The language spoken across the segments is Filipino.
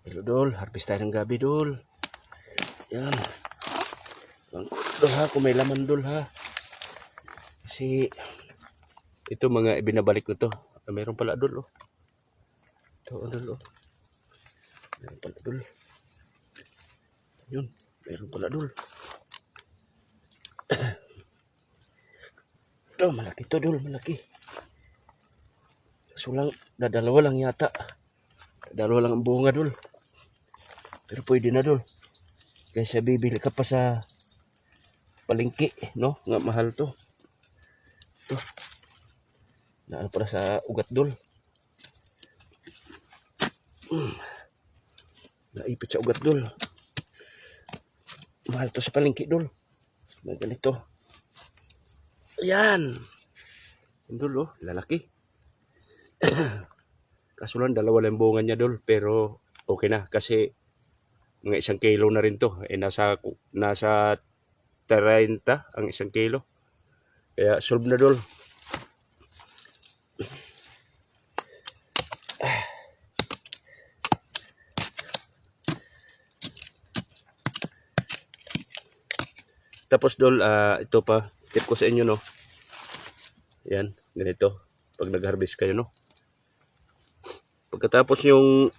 Hello dol, harvest tayo ng gabi dol. Yan. Dol ha, kung may laman dol ha. Kasi ito mga ibinabalik na to. Mayroon pala dol oh. Ito dol oh. Mayroon pala dol. Yun, mayroon pala dol. Ito, malaki to dol, malaki. So lang, dalawa lang yata. Dalawa lang ang bunga dol. Pero pwede na dol. Kaysa bibili ka pa sa palengke, no? Nga mahal to. Ito. Naan para sa ugat dol. Naipit sa ugat dol. Mahal to sa palengke dol. Na ganito. Ayan. Yung dol oh, lalaki. Kaso lang dalawa lang bunga niya dol, pero okay na kasi mga 1 kilo na rin to. Nasa 30 ang 1 kilo. Kaya solve na dol. Tapos dol, ito pa, tip ko sa inyo no. Yan, ganito. Pag nag-harvest kayo no. Pagkatapos yung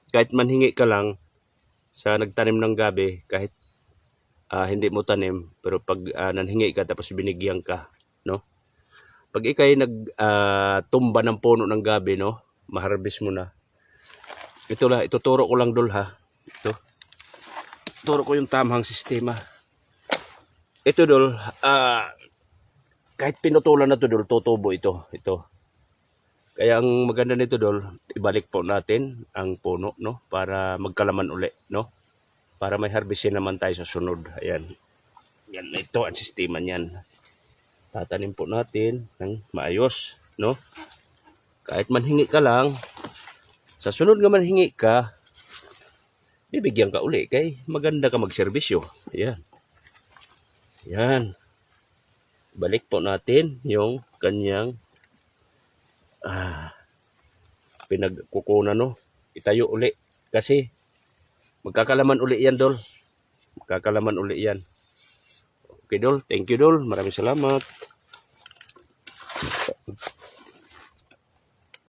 kahit manhingi ka lang sa nagtanim ng gabi, kahit hindi mo tanim, pero pag nanhingi ka tapos binigyan ka, no? Pag ikay tumba ng puno ng gabi, no? Maharvest mo na. Ito lang, ituturo ko lang dol ha. Ito. Turo ko yung tamang sistema. Ito dol, kahit pinutulan na to dol, tutubo ito. Ito. Kaya ang maganda nito dol, ibalik po natin ang puno, no? Para magkalaman uli, no? Para may harvestin naman tayo sa sunod. Ayan. Yan, ito ang sistema niyan. Tatanim po natin ng maayos, no? Kahit manhingi ka lang, sa sunod nga manhingi ka, bibigyan ka uli kay maganda ka magserbisyo. Ayan. Yan. Balik po natin yung kanyang pinagkukunan, no? Itayo uli. Kasi magkakalaman uli yan, dol. Magkakalaman uli yan. Okay, dol. Thank you, dol. Maraming salamat.